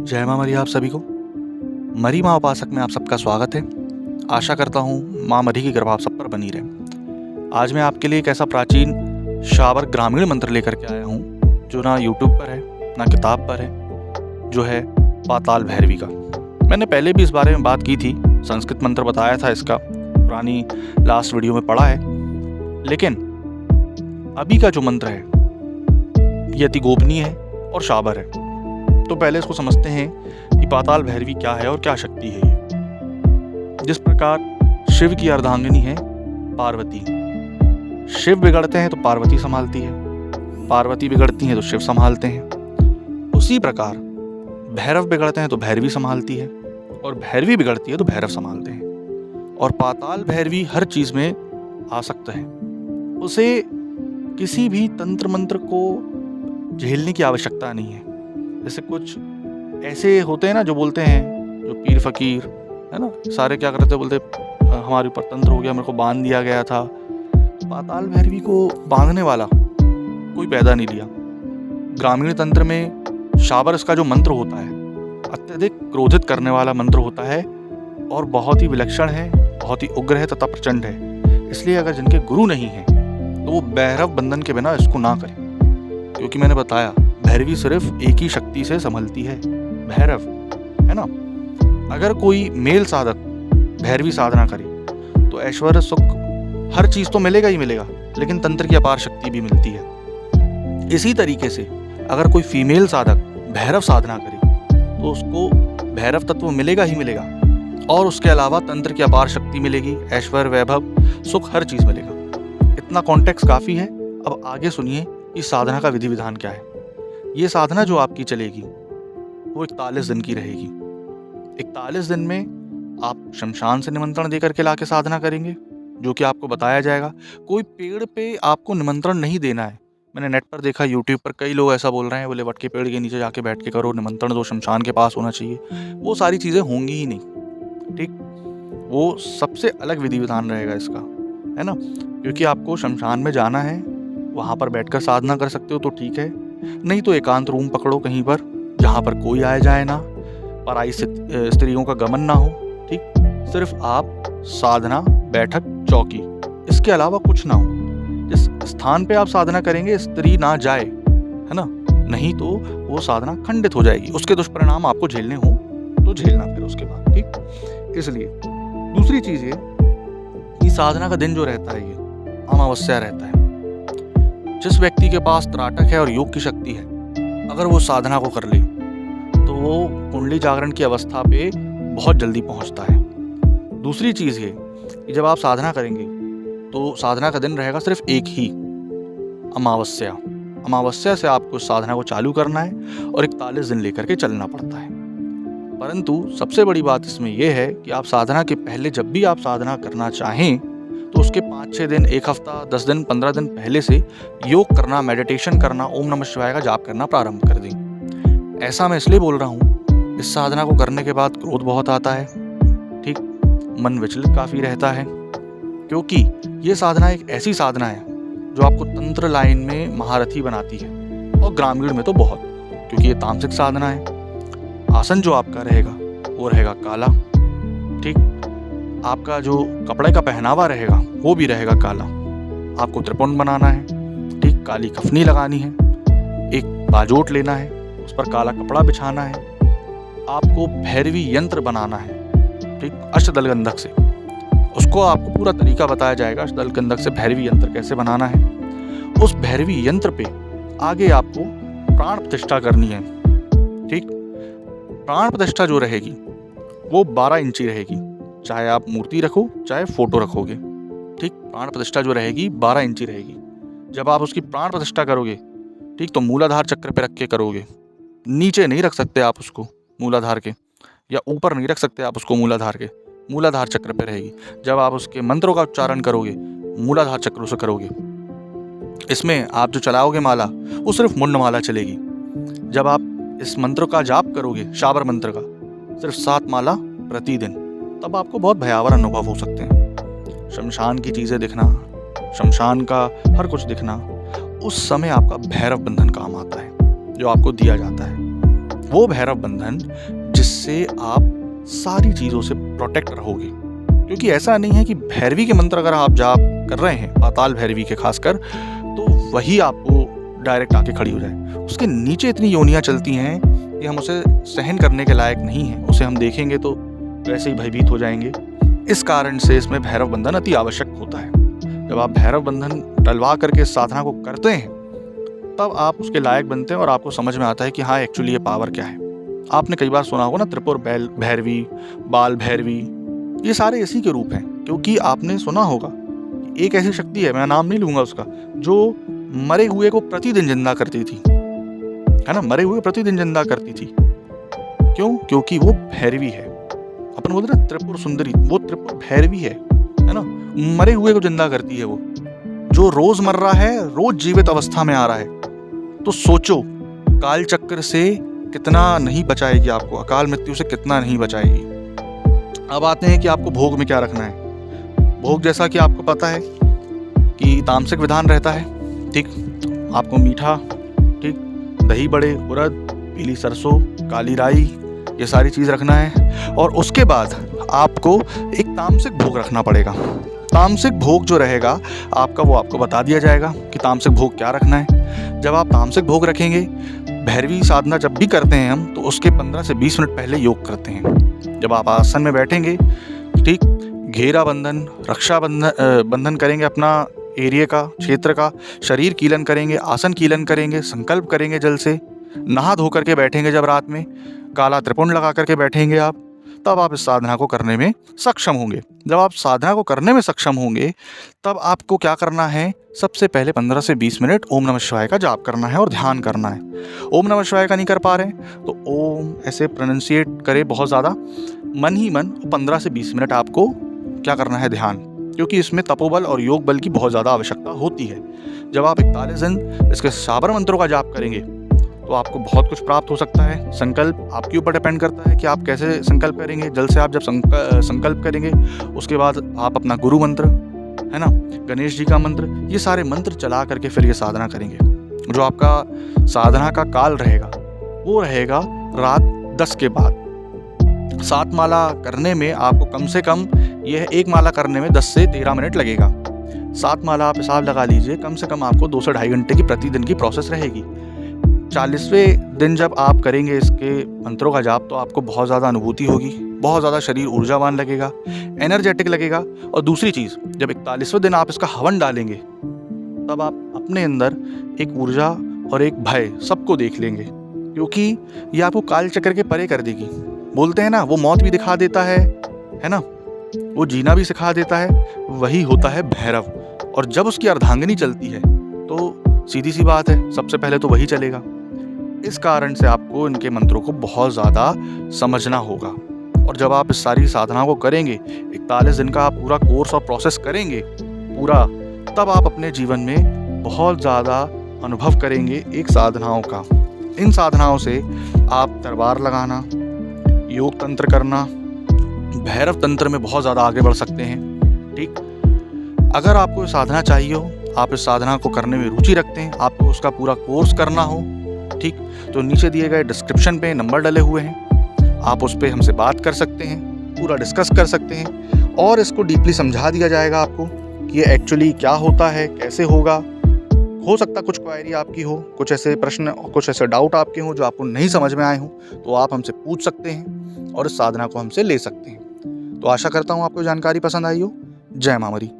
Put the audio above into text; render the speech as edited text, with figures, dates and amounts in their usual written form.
जय माँ मरी आप सभी को। मरी माँ उपासक में आप सबका स्वागत है। आशा करता हूँ माँ मरी की कृपा आप सब पर बनी रहे। आज मैं आपके लिए एक ऐसा प्राचीन शाबर ग्रामीण मंत्र लेकर के आया हूँ जो ना यूट्यूब पर है ना किताब पर है, जो है पाताल भैरवी का। मैंने पहले भी इस बारे में बात की थी, संस्कृत मंत्र बताया था इसका, पुरानी लास्ट वीडियो में पढ़ा है। लेकिन अभी का जो मंत्र है ये अति गोपनीय है और शाबर है। तो पहले इसको समझते हैं कि पाताल भैरवी क्या है और क्या शक्ति है ये। जिस प्रकार शिव की अर्धांगिनी है पार्वती, शिव बिगड़ते हैं तो पार्वती संभालती है, पार्वती बिगड़ती हैं तो शिव संभालते हैं। उसी प्रकार भैरव बिगड़ते हैं तो भैरवी संभालती है और भैरवी बिगड़ती है तो भैरव संभालते हैं। और पाताल भैरवी हर चीज में आसक्त है। उसे किसी भी तंत्र मंत्र को झेलने की आवश्यकता नहीं है। जैसे कुछ ऐसे होते हैं ना जो बोलते हैं, जो पीर फकीर है ना, सारे क्या करते बोलते हमारे ऊपर तंत्र हो गया, मेरे को बांध दिया गया था। पाताल भैरवी को बांधने वाला कोई पैदा नहीं लिया। ग्रामीण तंत्र में शाबर इसका जो मंत्र होता है अत्यधिक क्रोधित करने वाला मंत्र होता है और बहुत ही विलक्षण है, बहुत ही उग्र है तथा प्रचंड है। इसलिए अगर जिनके गुरु नहीं है तो वो भैरव बंधन के बिना इसको ना करें, क्योंकि मैंने बताया भैरवी सिर्फ एक ही शक्ति से संभलती है, भैरव, है ना। अगर कोई मेल साधक भैरवी साधना करे तो ऐश्वर्य सुख हर चीज तो मिलेगा ही मिलेगा, लेकिन तंत्र की अपार शक्ति भी मिलती है। इसी तरीके से अगर कोई फीमेल साधक भैरव साधना करे तो उसको भैरव तत्व मिलेगा ही मिलेगा और उसके अलावा तंत्र की अपार शक्ति मिलेगी, ऐश्वर्य वैभव सुख हर चीज मिलेगा। इतना कॉन्टेक्स्ट काफी है। अब आगे सुनिए इस साधना का विधि विधान क्या है। ये साधना जो आपकी चलेगी वो 41 दिन की रहेगी। 41 दिन में आप शमशान से निमंत्रण देकर के लाके साधना करेंगे, जो कि आपको बताया जाएगा। कोई पेड़ पे आपको निमंत्रण नहीं देना है। मैंने नेट पर देखा, यूट्यूब पर कई लोग ऐसा बोल रहे हैं, बोले वट के पेड़ के नीचे जाके बैठ के करो, निमंत्रण दो, शमशान के पास होना चाहिए। वो सारी चीज़ें होंगी ही नहीं, ठीक। वो सबसे अलग विधि विधान रहेगा इसका, है ना। क्योंकि आपको शमशान में जाना है, वहाँ पर बैठकर साधना कर सकते हो तो ठीक है, नहीं तो एकांत रूम पकड़ो कहीं पर जहाँ पर कोई आए जाए ना, पराई स्त्रियों का गमन ना हो, ठीक। सिर्फ आप साधना, बैठक, चौकी, इसके अलावा कुछ ना हो। जिस स्थान पे आप साधना करेंगे स्त्री ना जाए, है ना, नहीं तो वो साधना खंडित हो जाएगी। उसके दुष्परिणाम आपको झेलने हो तो झेलना फिर उसके बाद, ठीक। इसलिए दूसरी चीज ये साधना का दिन जो रहता है ये अमावस्या रहता है। जिस व्यक्ति के पास त्राटक है और योग की शक्ति है, अगर वो साधना को कर ले तो वो कुंडली जागरण की अवस्था पे बहुत जल्दी पहुंचता है। दूसरी चीज़ ये कि जब आप साधना करेंगे तो साधना का दिन रहेगा सिर्फ एक ही, अमावस्या। अमावस्या से आपको साधना को चालू करना है और 41 दिन लेकर के चलना पड़ता है। परंतु सबसे बड़ी बात इसमें यह है कि आप साधना के पहले जब भी आप साधना करना चाहें तो उसके 5-6 दिन, 1 हफ्ता, 10 दिन, 15 दिन पहले से योग करना, मेडिटेशन करना, ओम नमः शिवाय का जाप करना प्रारंभ कर दें। ऐसा मैं इसलिए बोल रहा हूँ, इस साधना को करने के बाद क्रोध बहुत आता है, ठीक, मन विचलित काफ़ी रहता है, क्योंकि ये साधना एक ऐसी साधना है जो आपको तंत्र लाइन में महारथी बनाती है और ग्रामीण में तो बहुत, क्योंकि ये तामसिक साधना है। आसन जो आपका रहेगा वो रहेगा काला, ठीक। आपका जो कपड़े का पहनावा रहेगा वो भी रहेगा काला। आपको त्रिपुंड बनाना है, ठीक, काली कफनी लगानी है, एक बाजोट लेना है, उस पर काला कपड़ा बिछाना है। आपको भैरवी यंत्र बनाना है, ठीक, अष्टदल गंधक से। उसको आपको पूरा तरीका बताया जाएगा, अष्टदल गंधक से भैरवी यंत्र कैसे बनाना है। उस भैरवी यंत्र पे आगे आपको प्राण प्रतिष्ठा करनी है, ठीक। प्राण प्रतिष्ठा जो रहेगी वो 12 इंची रहेगी, चाहे आप मूर्ति रखो चाहे फोटो रखोगे, ठीक। प्राण प्रतिष्ठा जो रहेगी 12 इंची रहेगी। जब आप उसकी प्राण प्रतिष्ठा करोगे, ठीक, तो मूलाधार चक्र पे रख के करोगे। नीचे नहीं रख सकते आप उसको मूलाधार के, या ऊपर नहीं रख सकते आप उसको मूलाधार के, मूलाधार चक्र पे रहेगी। जब आप उसके मंत्रों का उच्चारण करोगे मूलाधार चक्र से करोगे। इसमें आप जो चलाओगे माला वो सिर्फ मुंड माला चलेगी। जब आप इस मंत्र का जाप करोगे, शाबर मंत्र का, सिर्फ 7 माला प्रतिदिन, तब आपको बहुत भयावह अनुभव हो सकते हैं। शमशान की चीज़ें दिखना, शमशान का हर कुछ दिखना, उस समय आपका भैरव बंधन काम आता है जो आपको दिया जाता है। वो भैरव बंधन जिससे आप सारी चीज़ों से प्रोटेक्ट रहोगे। क्योंकि ऐसा नहीं है कि भैरवी के मंत्र अगर आप जाप कर रहे हैं, पाताल भैरवी के खासकर, तो वही आपको डायरेक्ट आके खड़ी हो जाए। उसके नीचे इतनी योनियाँ चलती हैं कि हम उसे सहन करने के लायक नहीं हैं। उसे हम देखेंगे तो वैसे ही भयभीत हो जाएंगे। इस कारण से इसमें भैरव बंधन अति आवश्यक होता है। जब आप भैरव बंधन टलवा करके इस साधना को करते हैं, तब आप उसके लायक बनते हैं और आपको समझ में आता है कि हाँ, एक्चुअली ये पावर क्या है। आपने कई बार सुना होगा ना, त्रिपुर भैरवी, बाल भैरवी, ये सारे इसी के रूप हैं। क्योंकि आपने सुना होगा कि एक ऐसी शक्ति है, मैं नाम नहीं लूंगा उसका, जो मरे हुए को प्रतिदिन जिंदा करती थी, है ना, मरे हुए प्रतिदिन जिंदा करती थी। क्यों? क्योंकि वो भैरवी है। अपन बोलते ना त्रिपुर सुंदरी, वो त्रिपुर भैरवी है ना, मरे हुए को जिंदा करती है वो, जो रोज मर रहा है, रोज जीवित अवस्था में आ रहा है। तो सोचो, काल चक्र से कितना नहीं बचाएगी आपको, अकाल मृत्यु से कितना नहीं बचाएगी। अब आते हैं कि आपको भोग में क्या रखना है। भोग जैसा कि आपको पता है कि तामसिक विधान रहता है, ठीक। आपको मीठा, ठीक, दही बड़े, उड़द, पीली सरसों, काली राई, ये सारी चीज़ रखना है। और उसके बाद आपको एक तामसिक भोग रखना पड़ेगा। तामसिक भोग जो रहेगा आपका, वो आपको बता दिया जाएगा कि तामसिक भोग क्या रखना है। जब आप तामसिक भोग रखेंगे, भैरवी साधना जब भी करते हैं हम, तो उसके 15 से 20 मिनट पहले योग करते हैं। जब आप आसन में बैठेंगे, ठीक, घेरा बंधन, रक्षा बंधन करेंगे, अपना एरिया का, क्षेत्र का, शरीर कीलन करेंगे, आसन कीलन करेंगे, संकल्प करेंगे जल से, नहा धो करके बैठेंगे। जब रात में काला त्रिपुंड लगा करके बैठेंगे आप, तब आप इस साधना को करने में सक्षम होंगे। जब आप साधना को करने में सक्षम होंगे, तब आपको क्या करना है, सबसे पहले 15 से 20 मिनट ओम नमः शिवाय का जाप करना है और ध्यान करना है। ओम नमः शिवाय का नहीं कर पा रहे हैं तो ओम ऐसे प्रोनाउंसिएट करें बहुत ज़्यादा, मन ही मन 15 से 20 मिनट आपको क्या करना है, ध्यान। क्योंकि इसमें तपोबल और योग बल की बहुत ज़्यादा आवश्यकता होती है। जब आप 41 दिन इसके शाबर मंत्रों का जाप करेंगे, तो आपको बहुत कुछ प्राप्त हो सकता है। संकल्प आपके ऊपर डिपेंड करता है कि आप कैसे संकल्प करेंगे। जल से आप जब संकल्प करेंगे, उसके बाद आप अपना गुरु मंत्र, है ना, गणेश जी का मंत्र, ये सारे मंत्र चला करके फिर ये साधना करेंगे। जो आपका साधना का काल रहेगा, वो रहेगा रात 10 के बाद। 7 माला करने में आपको कम से कम, यह एक माला करने में 10 से 13 मिनट लगेगा। 7 माला आप हिसाब लगा लीजिए, कम से कम आपको 2 से ढाई घंटे की प्रतिदिन की प्रोसेस रहेगी। 40वें दिन जब आप करेंगे इसके मंत्रों का जाप, तो आपको बहुत ज़्यादा अनुभूति होगी, बहुत ज़्यादा शरीर ऊर्जावान लगेगा, एनर्जेटिक लगेगा। और दूसरी चीज़, जब 41वें दिन आप इसका हवन डालेंगे, तब आप अपने अंदर एक ऊर्जा और एक भय सबको देख लेंगे। क्योंकि ये आपको काल चक्र के परे कर देगी। बोलते हैं ना, वो मौत भी दिखा देता है ना, वो जीना भी सिखा देता है, वही होता है भैरव। और जब उसकी अर्धांगिनी चलती है, तो सीधी सी बात है, सबसे पहले तो वही चलेगा। इस कारण से आपको इनके मंत्रों को बहुत ज़्यादा समझना होगा। और जब आप इस सारी साधना को करेंगे, 41 दिन का आप पूरा कोर्स और प्रोसेस करेंगे पूरा, तब आप अपने जीवन में बहुत ज़्यादा अनुभव करेंगे एक साधनाओं का। इन साधनाओं से आप तलवार लगाना, योग तंत्र करना, भैरव तंत्र में बहुत ज़्यादा आगे बढ़ सकते हैं, ठीक। अगर आपको साधना चाहिए हो, आप इस साधना को करने में रुचि रखते हैं, आपको उसका पूरा कोर्स करना हो, ठीक, तो नीचे दिए गए डिस्क्रिप्शन पे नंबर डले हुए हैं, आप उस पर हमसे बात कर सकते हैं, पूरा डिस्कस कर सकते हैं। और इसको डीपली समझा दिया जाएगा आपको कि ये एक्चुअली क्या होता है, कैसे होगा। हो सकता कुछ क्वेरी आपकी हो, कुछ ऐसे प्रश्न, कुछ ऐसे डाउट आपके हों जो आपको नहीं समझ में आए हों, तो आप हमसे पूछ सकते हैं और इस साधना को हमसे ले सकते हैं। तो आशा करता हूँ आपको जानकारी पसंद आई हो। जय माँ मरी।